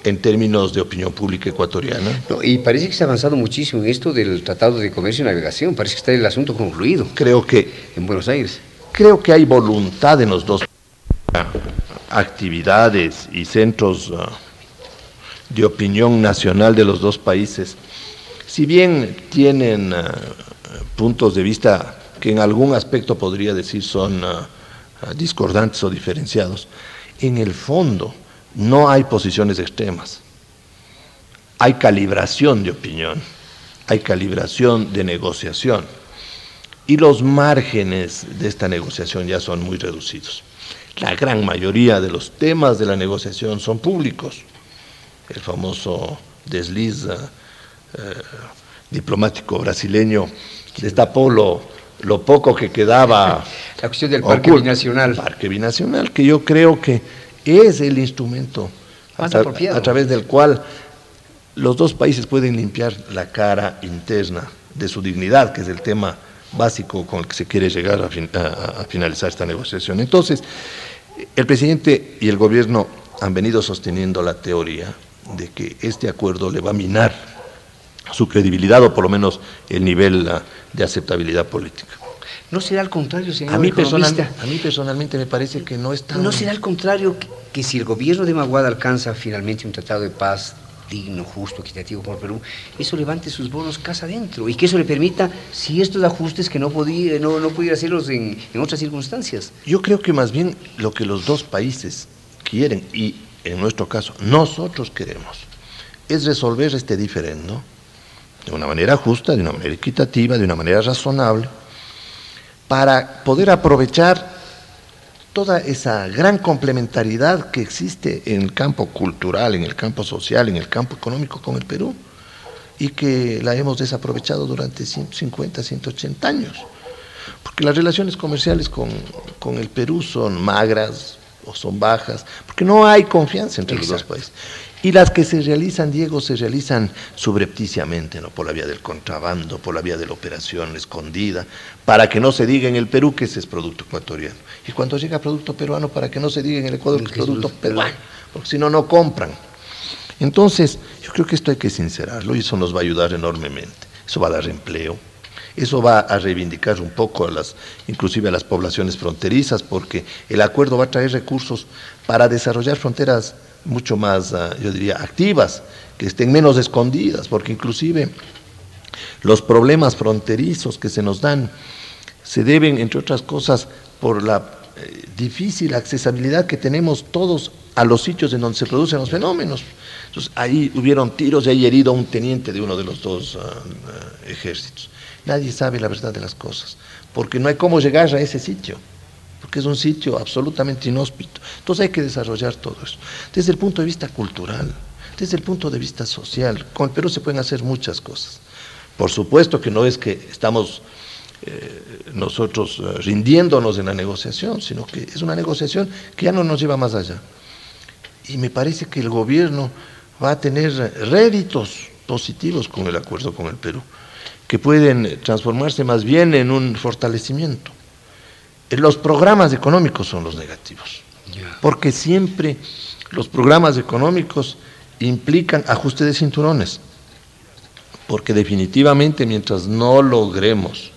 en términos de opinión pública ecuatoriana. No, y parece que se ha avanzado muchísimo en esto del Tratado de Comercio y Navegación, parece que está el asunto concluido. Creo que en Buenos Aires. creo que hay voluntad en los dos actividades y centros de opinión nacional de los dos países, si bien tienen puntos de vista que en algún aspecto podría decir son discordantes o diferenciados, en el fondo no hay posiciones extremas, hay calibración de opinión, hay calibración de negociación y los márgenes de esta negociación ya son muy reducidos. La gran mayoría de los temas de la negociación son públicos. El famoso desliz diplomático brasileño destapó lo poco que quedaba. La cuestión del parque binacional. Parque binacional, que yo creo que es el instrumento a través del cual los dos países pueden limpiar la cara interna de su dignidad, que es el tema básico con el que se quiere llegar a finalizar esta negociación. Entonces, el presidente y el gobierno han venido sosteniendo la teoría de que este acuerdo le va a minar su credibilidad o por lo menos el nivel de aceptabilidad política. ¿No será al contrario, señor A mí economista? personalmente me parece que no es tan... ¿No será al contrario que si el gobierno de Maguad alcanza finalmente un tratado de paz digno, justo, equitativo con el Perú, eso levante sus bonos casa adentro y que eso le permita ciertos ajustes que no pudiera hacerlos en otras circunstancias? Yo creo que más bien lo que los dos países quieren, y en nuestro caso nosotros queremos, es resolver este diferendo de una manera justa, de una manera equitativa, de una manera razonable, para poder aprovechar toda esa gran complementariedad que existe en el campo cultural, en el campo social, en el campo económico con el Perú, y que la hemos desaprovechado durante 150, 180 años. Porque las relaciones comerciales con el Perú son magras o son bajas, porque no hay confianza entre los dos países. Y las que se realizan, Diego, se realizan subrepticiamente, ¿no? Por la vía del contrabando, por la vía de la operación escondida, para que no se diga en el Perú que ese es producto ecuatoriano. Y cuando llega producto peruano, para que no se diga en el Ecuador que es producto peruano, porque si no, no compran. Entonces, yo creo que esto hay que sincerarlo y eso nos va a ayudar enormemente. Eso va a dar empleo, eso va a reivindicar un poco inclusive a las poblaciones fronterizas, porque el acuerdo va a traer recursos para desarrollar fronteras mucho más, yo diría, activas, que estén menos escondidas, porque inclusive los problemas fronterizos que se nos dan se deben, entre otras cosas, por la difícil accesibilidad que tenemos todos a los sitios en donde se producen los fenómenos. Entonces, ahí hubieron tiros y hay herido a un teniente de uno de los dos ejércitos. Nadie sabe la verdad de las cosas, porque no hay cómo llegar a ese sitio, porque es un sitio absolutamente inhóspito. Entonces hay que desarrollar todo eso. Desde el punto de vista cultural, desde el punto de vista social, con el Perú se pueden hacer muchas cosas. Por supuesto que no es que estamos nosotros rindiéndonos en la negociación, sino que es una negociación que ya no nos lleva más allá. Y me parece que el gobierno va a tener réditos positivos con el acuerdo con el Perú, que pueden transformarse más bien en un fortalecimiento. Los programas económicos son los negativos, porque siempre los programas económicos implican ajuste de cinturones, porque definitivamente mientras no logremos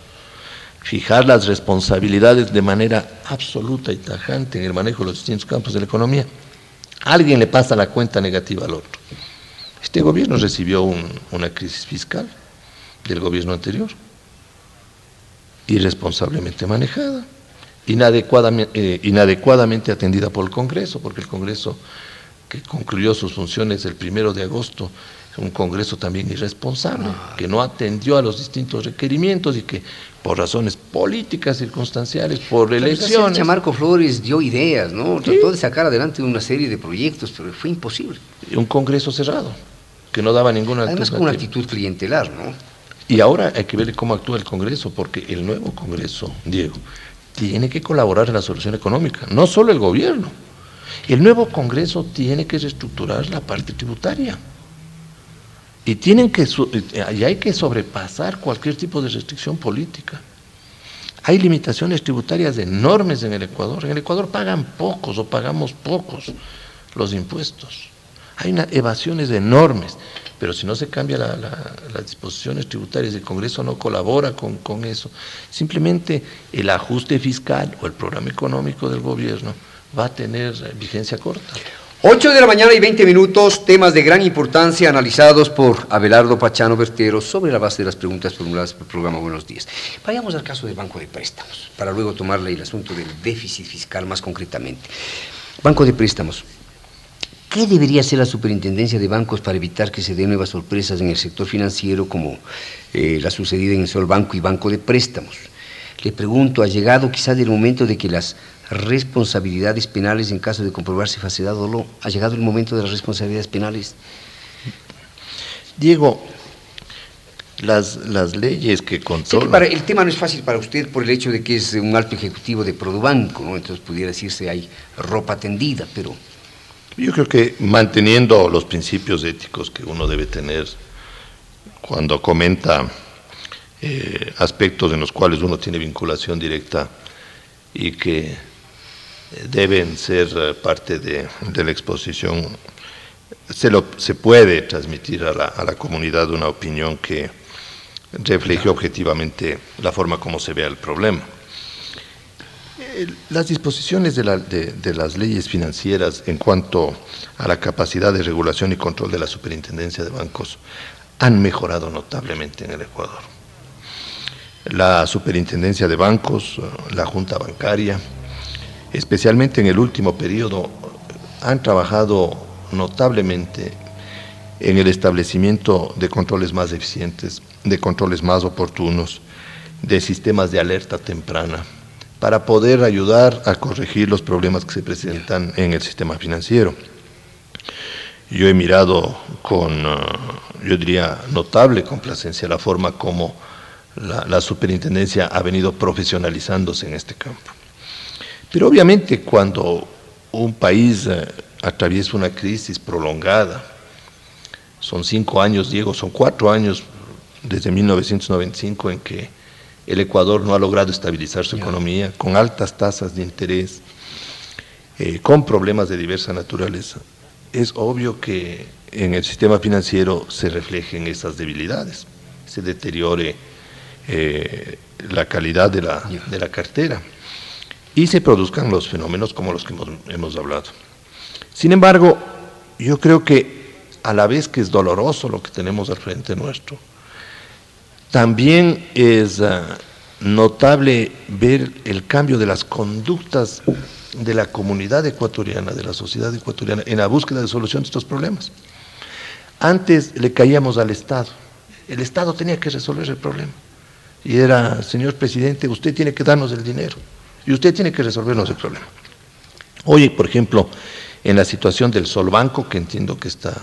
fijar las responsabilidades de manera absoluta y tajante en el manejo de los distintos campos de la economía, alguien le pasa la cuenta negativa al otro. Este gobierno recibió una crisis fiscal del gobierno anterior, irresponsablemente manejada, inadecuadamente atendida por el Congreso, porque el Congreso que concluyó sus funciones el 1 de agosto, un Congreso también irresponsable, que no atendió a los distintos requerimientos y que por razones políticas, circunstanciales, por elecciones... Marco Flores dio ideas, ¿no? Trató de sacar adelante una serie de proyectos, pero fue imposible. Un Congreso cerrado, que no daba ninguna alternativa. Además con una actitud clientelar, ¿no? Y ahora hay que ver cómo actúa el Congreso, porque el nuevo Congreso, Diego, tiene que colaborar en la solución económica, no solo el gobierno. El nuevo Congreso tiene que reestructurar la parte tributaria. Y hay que sobrepasar cualquier tipo de restricción política. Hay limitaciones tributarias enormes en el Ecuador. En el Ecuador pagan pocos o pagamos pocos los impuestos. Hay evasiones enormes, pero si no se cambia las disposiciones tributarias, el Congreso no colabora con eso. Simplemente el ajuste fiscal o el programa económico del gobierno va a tener vigencia corta. 8 de la mañana y 20 minutos, temas de gran importancia analizados por Abelardo Pachano Bertero sobre la base de las preguntas formuladas por el programa Buenos Días. Vayamos al caso del Banco de Préstamos, para luego tomarle el asunto del déficit fiscal más concretamente. Banco de Préstamos. ¿Qué debería hacer la Superintendencia de Bancos para evitar que se den nuevas sorpresas en el sector financiero como la sucedida en el Solbanco y Banco de Préstamos? Le pregunto, ¿ha llegado quizás el momento de que las responsabilidades penales en caso de comprobarse falsedad o no? ¿Ha llegado el momento de las responsabilidades penales? Diego, las leyes que controlan... Sé que el tema no es fácil para usted por el hecho de que es un alto ejecutivo de Produbanco, ¿no? Entonces pudiera decirse hay ropa tendida, pero... Yo creo que manteniendo los principios éticos que uno debe tener cuando comenta aspectos en los cuales uno tiene vinculación directa y que deben ser parte de la exposición, se puede transmitir a la comunidad una opinión que refleje objetivamente la forma como se vea el problema. Las disposiciones de las leyes financieras en cuanto a la capacidad de regulación y control de la Superintendencia de Bancos han mejorado notablemente en el Ecuador. La Superintendencia de Bancos, la Junta Bancaria, especialmente en el último periodo, han trabajado notablemente en el establecimiento de controles más eficientes, de controles más oportunos, de sistemas de alerta temprana, para poder ayudar a corregir los problemas que se presentan en el sistema financiero. Yo he mirado con, yo diría, notable complacencia la forma como la superintendencia ha venido profesionalizándose en este campo. Pero obviamente cuando un país atraviesa una crisis prolongada, son 5 años, Diego, son 4 años desde 1995 en que el Ecuador no ha logrado estabilizar su economía, con altas tasas de interés, con problemas de diversa naturaleza. Es obvio que en el sistema financiero se reflejen esas debilidades, se deteriore la calidad de la cartera y se produzcan los fenómenos como los que hemos hablado. Sin embargo, yo creo que a la vez que es doloroso lo que tenemos al frente nuestro, también es notable ver el cambio de las conductas de la comunidad ecuatoriana, de la sociedad ecuatoriana, en la búsqueda de solución de estos problemas. Antes le caíamos al Estado. El Estado tenía que resolver el problema. Y era, señor presidente, usted tiene que darnos el dinero y usted tiene que resolvernos el problema. Hoy, por ejemplo, en la situación del Solbanco, que entiendo que está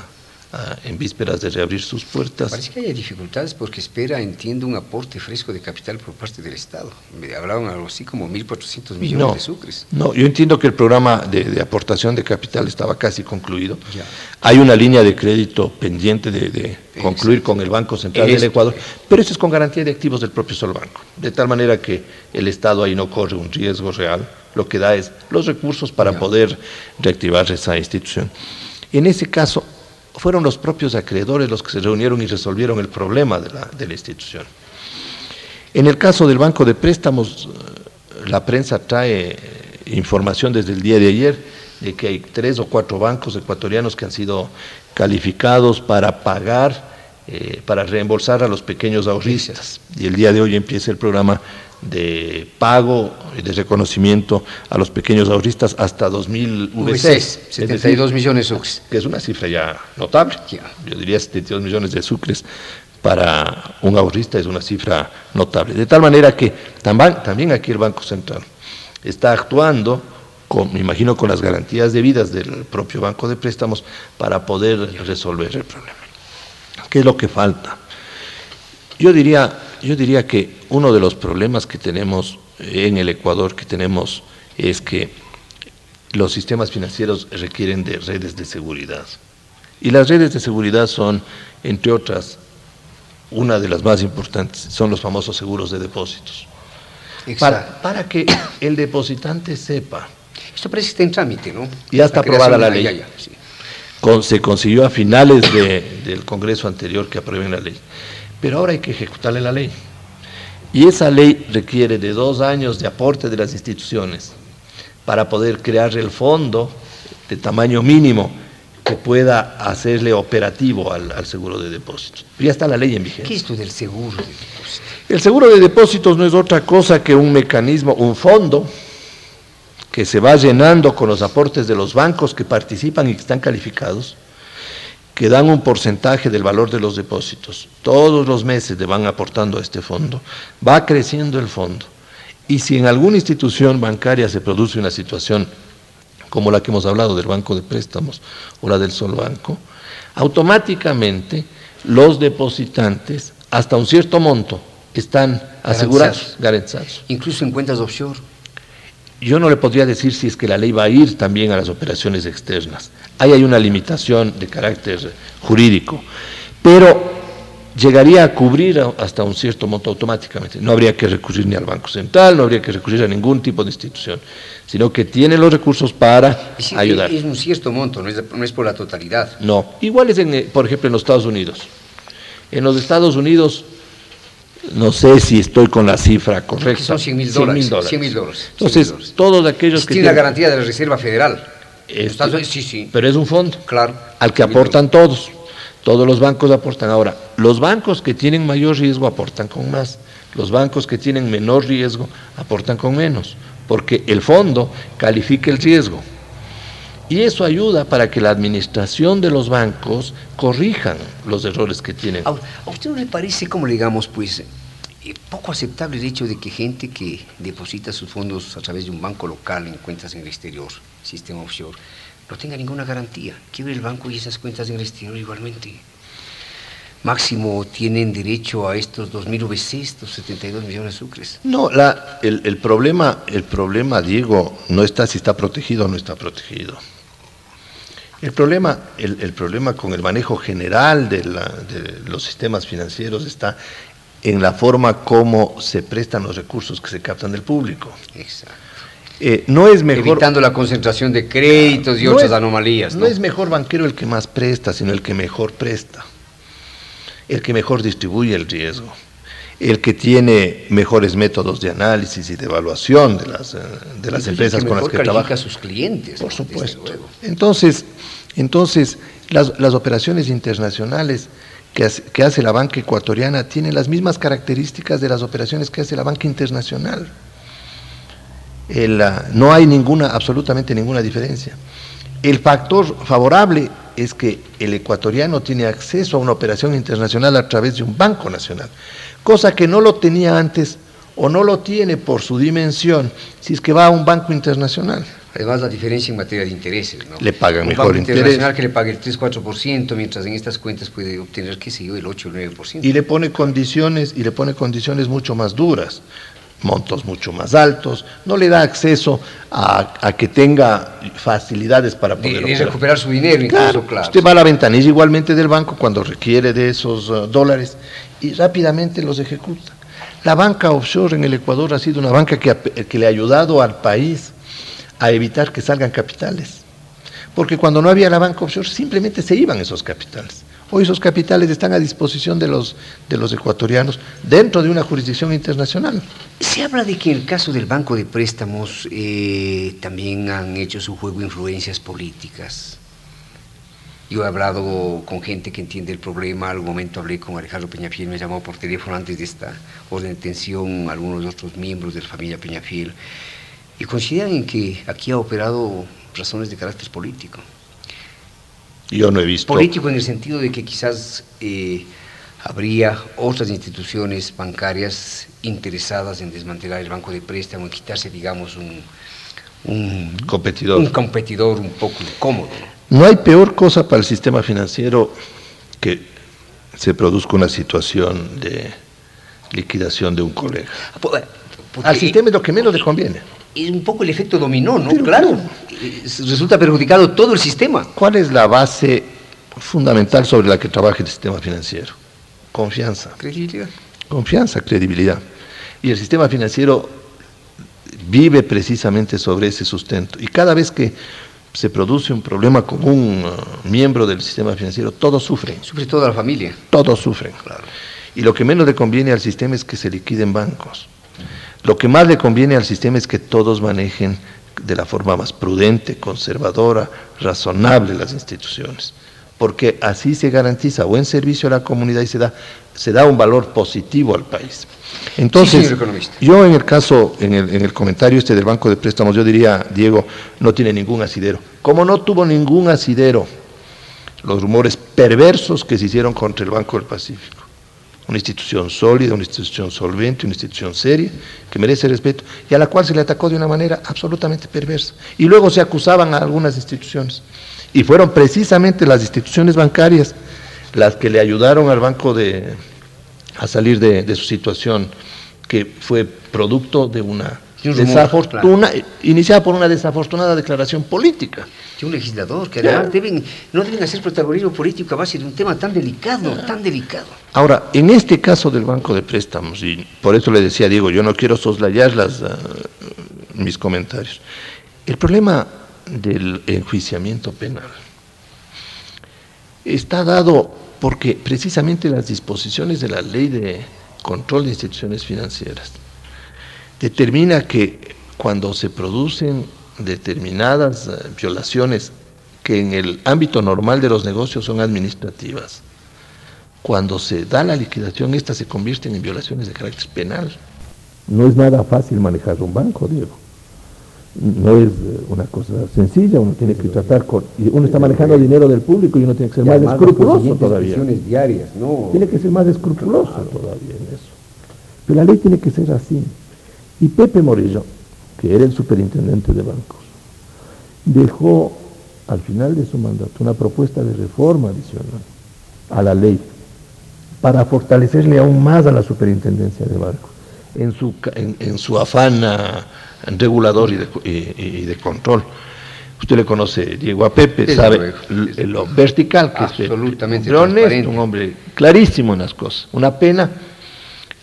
en vísperas de reabrir sus puertas. Parece que hay dificultades porque espera, entiendo, un aporte fresco de capital por parte del Estado. Me hablaban algo así como 1.400 millones de sucres. No, yo entiendo que el programa de aportación de capital estaba casi concluido. Ya. Hay una línea de crédito pendiente de concluir con el Banco Central del Ecuador, pero eso es con garantía de activos del propio Solbanco, de tal manera que el Estado ahí no corre un riesgo real, lo que da es los recursos para poder reactivar esa institución. En ese caso, fueron los propios acreedores los que se reunieron y resolvieron el problema de la institución. En el caso del Banco de Préstamos, la prensa trae información desde el día de ayer de que hay 3 o 4 bancos ecuatorianos que han sido calificados para pagar, para reembolsar a los pequeños ahorristas. Y el día de hoy empieza el programa de pago y de reconocimiento a los pequeños ahorristas hasta 2.000 V6, 72 millones de sucres. Que es una cifra ya notable. Yo diría 72 millones de sucres para un ahorrista es una cifra notable. De tal manera que también aquí el Banco Central está actuando, me imagino, con las garantías debidas del propio Banco de Préstamos para poder resolver el problema. ¿Qué es lo que falta? Yo diría que uno de los problemas que tenemos en el Ecuador es que los sistemas financieros requieren de redes de seguridad. Y las redes de seguridad son, entre otras, una de las más importantes, son los famosos seguros de depósitos. Para que el depositante sepa. Esto parece que está en trámite, ¿no? Ya está aprobada la ley. Sí. se consiguió a finales del Congreso anterior que aprueben la ley. Pero ahora hay que ejecutarle la ley. Y esa ley requiere de 2 años de aporte de las instituciones para poder crear el fondo de tamaño mínimo que pueda hacerle operativo al seguro de depósitos. Ya está la ley en vigencia. ¿Qué es esto del seguro de depósitos? El seguro de depósitos no es otra cosa que un mecanismo, un fondo que se va llenando con los aportes de los bancos que participan y que están calificados, que dan un porcentaje del valor de los depósitos. Todos los meses le van aportando a este fondo. Va creciendo el fondo. Y si en alguna institución bancaria se produce una situación como la que hemos hablado del Banco de Préstamos o la del Solbanco, automáticamente los depositantes, hasta un cierto monto, están asegurados, garantizados. Incluso en cuentas offshore. Yo no le podría decir si es que la ley va a ir también a las operaciones externas. Ahí hay una limitación de carácter jurídico, pero llegaría a cubrir hasta un cierto monto automáticamente. No habría que recurrir ni al Banco Central, no habría que recurrir a ningún tipo de institución, sino que tiene los recursos para ayudar. Es un cierto monto, no es por la totalidad. No, igual es, por ejemplo, en los Estados Unidos. En los Estados Unidos, no sé si estoy con la cifra correcta. Son $100,000. $100,000. Entonces, todos aquellos que tienen la garantía de la Reserva Federal. Sí. Pero es un fondo, claro, al que aportan todos. Todos los bancos aportan. Ahora, los bancos que tienen mayor riesgo aportan con más. Los bancos que tienen menor riesgo aportan con menos, porque el fondo califica el riesgo. Y eso ayuda para que la administración de los bancos corrijan los errores que tienen. ¿A usted no le parece, como le digamos, pues, poco aceptable el hecho de que gente que deposita sus fondos a través de un banco local en cuentas en el exterior, sistema offshore, no tenga ninguna garantía? Quiebre el banco y esas cuentas en el exterior igualmente. Máximo tienen derecho a estos 2.000 UVC, estos 72 millones de sucres. No, el problema, Diego, no está si está protegido o no está protegido. El problema con el manejo general de los sistemas financieros está en la forma como se prestan los recursos que se captan del público. Exacto. No es mejor, evitando la concentración de créditos y otras anomalías, ¿no? No es mejor banquero el que más presta, sino el que mejor presta, el que mejor distribuye el riesgo, el que tiene mejores métodos de análisis y de evaluación de las empresas con las que trabaja. A sus clientes. Por supuesto. Entonces las operaciones internacionales que hace la banca ecuatoriana tienen las mismas características de las operaciones que hace la banca internacional. No hay absolutamente ninguna diferencia. El factor favorable es que el ecuatoriano tiene acceso a una operación internacional a través de un banco nacional, cosa que no lo tenía antes o no lo tiene por su dimensión si es que va a un banco internacional. Además, la diferencia en materia de intereses, ¿no? Le pagan mejor interés. Un banco internacional que le pague el 3-4%, mientras en estas cuentas puede obtener, qué sé yo, el 8 o el 9%. Y le pone condiciones mucho más duras, montos mucho más altos, no le da acceso a que tenga facilidades para poder recuperar su dinero, incluso, claro. Usted va a la ventanilla igualmente del banco cuando requiere de esos dólares y rápidamente los ejecuta. La banca offshore en el Ecuador ha sido una banca que le ha ayudado al país a evitar que salgan capitales, porque cuando no había la banca offshore simplemente se iban esos capitales. Hoy esos capitales están a disposición de los ecuatorianos dentro de una jurisdicción internacional. Se habla de que en el caso del Banco de Préstamos también han hecho su juego influencias políticas. Yo he hablado con gente que entiende el problema. Al momento hablé con Alejandro Peñafiel, me llamó por teléfono antes de esta orden de detención, algunos de otros miembros de la familia Peñafiel, y consideran en que aquí ha operado razones de carácter político. Yo no he visto. Político en el sentido de que quizás habría otras instituciones bancarias interesadas en desmantelar el Banco de Préstamo, en quitarse, digamos, un competidor un poco incómodo. No hay peor cosa para el sistema financiero que se produzca una situación de liquidación de un colega. Al sistema es lo que menos le conviene. Es un poco el efecto dominó, ¿no? Pero, claro. Resulta perjudicado todo el sistema. ¿Cuál es la base fundamental sobre la que trabaja el sistema financiero? Confianza. Credibilidad. Confianza, credibilidad. Y el sistema financiero vive precisamente sobre ese sustento. Y cada vez que se produce un problema con un miembro del sistema financiero, todos sufren. Sufre toda la familia. Todos sufren, claro. Y lo que menos le conviene al sistema es que se liquiden bancos. Lo que más le conviene al sistema es que todos manejen de la forma más prudente, conservadora, razonable las instituciones, porque así se garantiza buen servicio a la comunidad y se da un valor positivo al país. Entonces, sí, economista. Yo en el caso, en el comentario este del Banco de Préstamos, yo diría, Diego, no tiene ningún asidero. Como no tuvo ningún asidero los rumores perversos que se hicieron contra el Banco del Pacífico. Una institución sólida, una institución solvente, una institución seria, que merece respeto, y a la cual se le atacó de una manera absolutamente perversa. Y luego se acusaban a algunas instituciones. Y fueron precisamente las instituciones bancarias las que le ayudaron al banco a salir de su situación, que fue producto de una iniciada por una desafortunada declaración política. De un legislador, que además no deben hacer protagonismo político a base de un tema tan delicado, tan delicado. Ahora, en este caso del Banco de Préstamos, y por eso le decía a Diego, yo no quiero soslayar mis comentarios, el problema del enjuiciamiento penal está dado porque precisamente las disposiciones de la Ley de Control de Instituciones Financieras determina que cuando se producen determinadas violaciones que en el ámbito normal de los negocios son administrativas, cuando se da la liquidación, estas se convierten en violaciones de carácter penal. No es nada fácil manejar un banco, Diego. No es una cosa sencilla, uno tiene que tratar con... Uno está manejando dinero del público y uno tiene que ser más escrupuloso todavía. Diarias, ¿no? Tiene que ser más escrupuloso todavía en eso. Pero la ley tiene que ser así. Y Pepe Morillo, que era el superintendente de bancos, dejó al final de su mandato una propuesta de reforma adicional a la ley para fortalecerle aún más a la superintendencia de bancos en su afán regulador y de control. Usted le conoce, Diego, a Pepe, desde sabe lo vertical que es, absolutamente honesto, un hombre clarísimo en las cosas. Una pena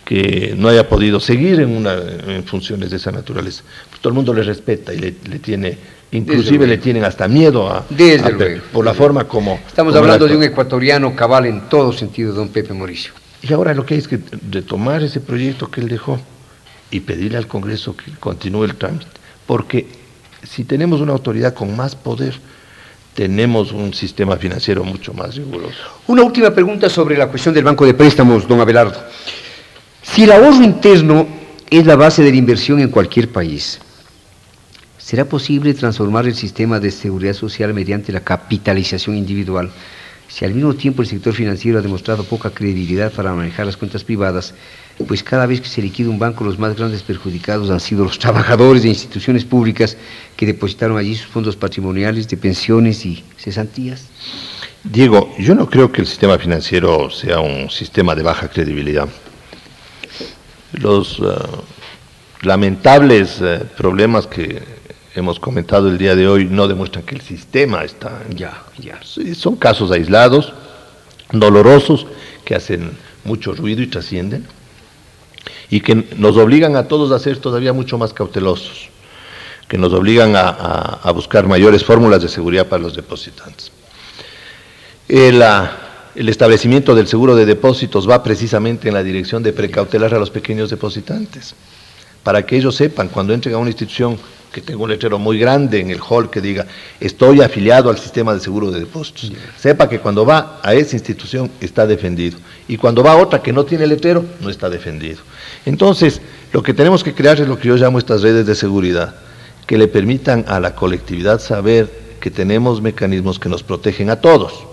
que no haya podido seguir en funciones de esa naturaleza. Pues todo el mundo le respeta y le tiene, inclusive le tienen hasta miedo a Pepe, por la forma como... Estamos hablando de un ecuatoriano cabal en todo sentido, don Pepe Morillo. Y ahora lo que hay es que retomar ese proyecto que él dejó y pedirle al Congreso que continúe el trámite, porque si tenemos una autoridad con más poder, tenemos un sistema financiero mucho más riguroso. Una última pregunta sobre la cuestión del Banco de Préstamos, don Abelardo. Si el ahorro interno es la base de la inversión en cualquier país, ¿será posible transformar el sistema de seguridad social mediante la capitalización individual? Si al mismo tiempo el sector financiero ha demostrado poca credibilidad para manejar las cuentas privadas, pues cada vez que se liquida un banco, los más grandes perjudicados han sido los trabajadores de instituciones públicas que depositaron allí sus fondos patrimoniales de pensiones y cesantías. Diego, yo no creo que el sistema financiero sea un sistema de baja credibilidad. Los lamentables problemas que hemos comentado el día de hoy no demuestran que el sistema está... Son casos aislados, dolorosos, que hacen mucho ruido y trascienden, y que nos obligan a todos a ser todavía mucho más cautelosos, que nos obligan a buscar mayores fórmulas de seguridad para los depositantes. El establecimiento del seguro de depósitos va precisamente en la dirección de precautelar a los pequeños depositantes, para que ellos sepan, cuando entren a una institución, que tenga un letrero muy grande en el hall que diga, estoy afiliado al sistema de seguro de depósitos, sepa que cuando va a esa institución está defendido, y cuando va a otra que no tiene letrero, no está defendido. Entonces, lo que tenemos que crear es lo que yo llamo estas redes de seguridad, que le permitan a la colectividad saber que tenemos mecanismos que nos protegen a todos.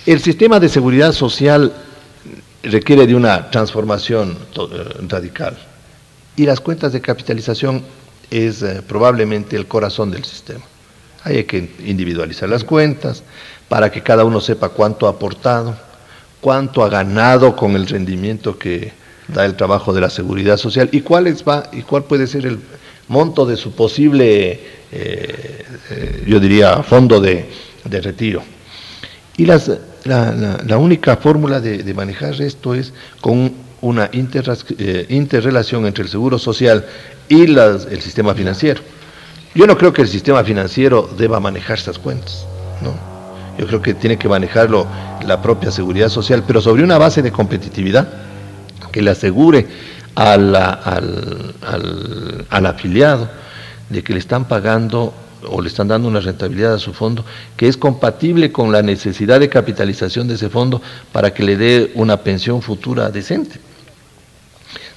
El sistema de seguridad social requiere de una transformación radical, y las cuentas de capitalización es probablemente el corazón del sistema. Hay que individualizar las cuentas para que cada uno sepa cuánto ha aportado, cuánto ha ganado con el rendimiento que da el trabajo de la seguridad social y cuál puede ser el monto de su posible, yo diría, fondo de retiro. Y la única fórmula de manejar esto es con una interrelación entre el seguro social y el sistema financiero. Yo no creo que el sistema financiero deba manejar esas cuentas, ¿no? Yo creo que tiene que manejarlo la propia seguridad social, pero sobre una base de competitividad que le asegure al afiliado de que le están pagando o le están dando una rentabilidad a su fondo que es compatible con la necesidad de capitalización de ese fondo para que le dé una pensión futura decente.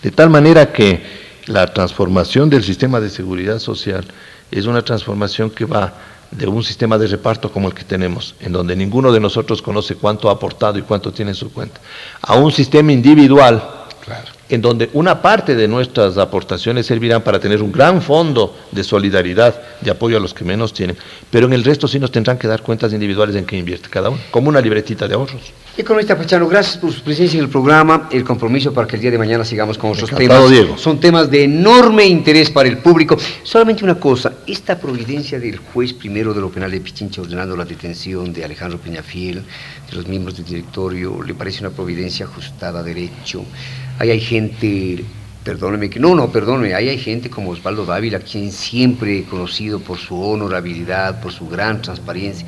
De tal manera que la transformación del sistema de seguridad social es una transformación que va de un sistema de reparto como el que tenemos, en donde ninguno de nosotros conoce cuánto ha aportado y cuánto tiene en su cuenta, a un sistema individual, claro, en donde una parte de nuestras aportaciones servirán para tener un gran fondo de solidaridad, de apoyo a los que menos tienen, pero en el resto sí nos tendrán que dar cuentas individuales en que invierte cada uno, como una libretita de ahorros. Economista Pachano, gracias por su presencia en el programa, el compromiso para que el día de mañana sigamos con otros temas. Diego. Son temas de enorme interés para el público. Solamente una cosa, esta providencia del juez primero de lo penal de Pichincha ordenando la detención de Alejandro Peñafiel, de los miembros del directorio, ¿le parece una providencia ajustada a derecho? Ahí hay gente, perdóneme, ahí hay gente como Osvaldo Dávila, quien siempre he conocido por su honorabilidad, por su gran transparencia.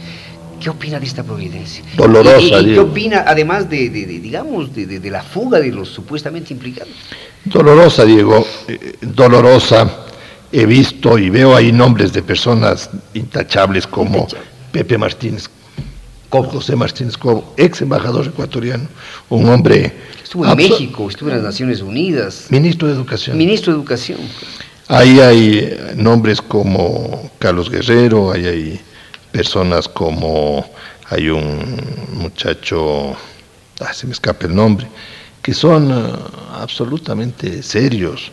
¿Qué opina de esta providencia? Dolorosa, ¿Y qué opina, además de la fuga de los supuestamente implicados? Dolorosa, Diego, dolorosa. He visto y veo ahí nombres de personas intachables como Pepe Martínez Cobo, José Martínez Cobo, ex embajador ecuatoriano, un hombre... Estuvo en México, estuvo en las Naciones Unidas. Ministro de Educación. Ministro de Educación. Ahí hay nombres como Carlos Guerrero, ahí hay personas como, hay un muchacho, se me escapa el nombre, que son absolutamente serios.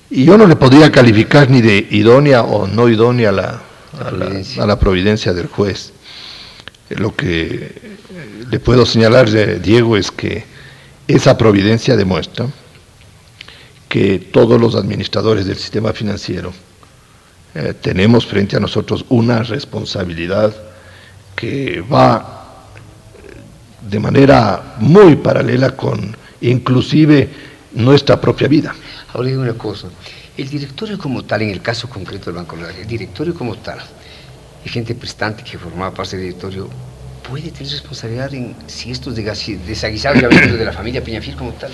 Y yo no le podría calificar ni de idónea o no idónea a la providencia del juez. Lo que le puedo señalar, Diego, es que esa providencia demuestra que todos los administradores del sistema financiero tenemos frente a nosotros una responsabilidad que va de manera muy paralela con inclusive nuestra propia vida. Ahora digo una cosa, el directorio como tal, en el caso concreto del Banco Legal, el directorio como tal, y gente prestante que formaba parte del directorio, ¿puede tener responsabilidad en si estos desaguisados de la familia Peñafiel como tal?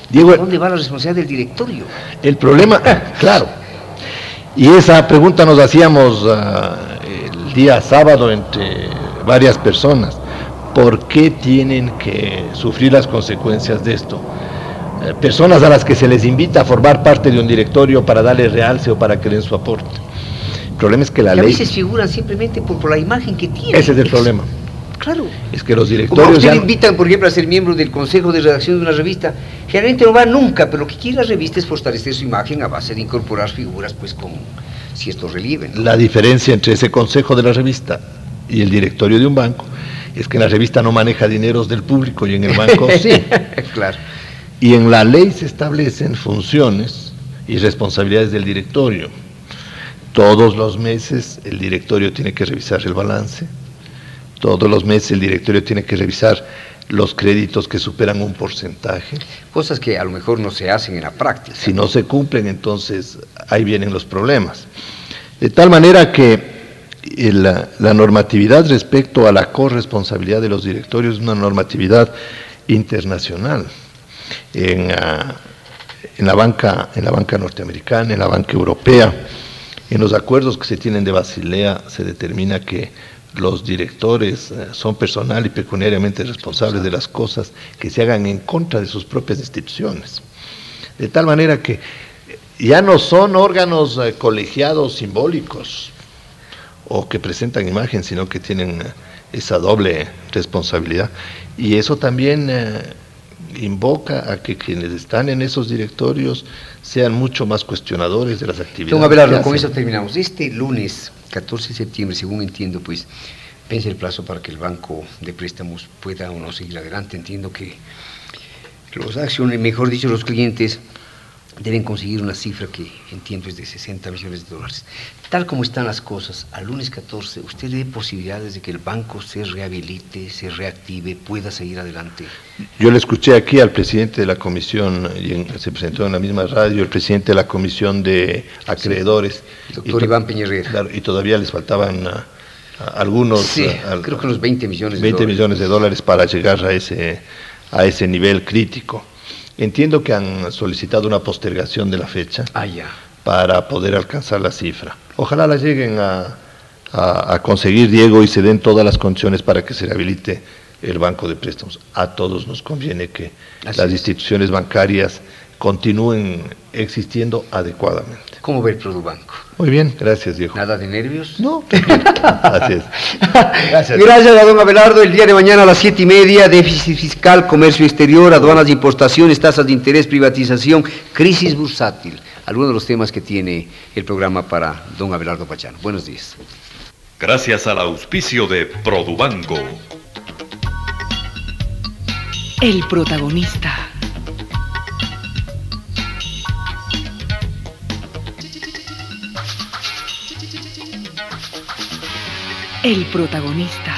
Diego, ¿a dónde va la responsabilidad del directorio? El problema, claro, y esa pregunta nos hacíamos el día sábado entre varias personas. ¿Por qué tienen que sufrir las consecuencias de esto? Personas a las que se les invita a formar parte de un directorio para darle realce o para que den su aporte. El problema es que la ley... a veces figuran simplemente por la imagen que tienen. Ese es el problema. Claro. Es que los directorios... Como a usted le invitan, por ejemplo, a ser miembro del consejo de redacción de una revista, generalmente no va nunca, pero lo que quiere la revista es fortalecer su imagen a base de incorporar figuras, pues, con cierto relieve, ¿no? La diferencia entre ese consejo de la revista y el directorio de un banco es que en la revista no maneja dineros del público y en el banco sí. Claro. Y en la ley se establecen funciones y responsabilidades del directorio. Todos los meses el directorio tiene que revisar el balance, todos los meses el directorio tiene que revisar los créditos que superan un porcentaje. Cosas que a lo mejor no se hacen en la práctica. Si no se cumplen, entonces ahí vienen los problemas. De tal manera que la normatividad respecto a la corresponsabilidad de los directorios es una normatividad internacional. En la banca norteamericana, en la banca europea, en los acuerdos que se tienen de Basilea se determina que los directores son personal y pecuniariamente responsables de las cosas que se hagan en contra de sus propias instituciones. De tal manera que ya no son órganos colegiados simbólicos o que presentan imagen, sino que tienen esa doble responsabilidad. Y eso también invoca a que quienes están en esos directorios sean mucho más cuestionadores de las actividades. Don Abelardo, con eso terminamos. Este lunes, 14 de septiembre, según entiendo, pues, vence el plazo para que el banco de préstamos pueda o no seguir adelante. Entiendo que los acciones, mejor dicho, los clientes deben conseguir una cifra que entiendo es de 60 millones de dólares. Tal como están las cosas, al lunes 14, ¿usted ve posibilidades de que el banco se rehabilite, se reactive, pueda seguir adelante? Yo le escuché aquí al presidente de la comisión, se presentó en la misma radio, el presidente de la comisión de acreedores. El doctor Iván Peñarrera. Claro, y todavía les faltaban algunos... Sí, creo que unos 20 millones de 20 dólares. millones de dólares para llegar a ese nivel crítico. Entiendo que han solicitado una postergación de la fecha Ya. para poder alcanzar la cifra. Ojalá la lleguen a conseguir, Diego, y se den todas las condiciones para que se rehabilite el banco de préstamos. A todos nos conviene que las instituciones bancarias continúen existiendo adecuadamente. ¿Cómo ve el Produbanco? Muy bien, gracias, Diego. ¿Nada de nervios? No, así es. Gracias. Gracias a don Abelardo. El día de mañana a las 7:30, déficit fiscal, comercio exterior, aduanas y importaciones, tasas de interés, privatización, crisis bursátil. Algunos de los temas que tiene el programa para don Abelardo Pachano. Buenos días. Gracias al auspicio de Produbanco. El protagonista. El protagonista.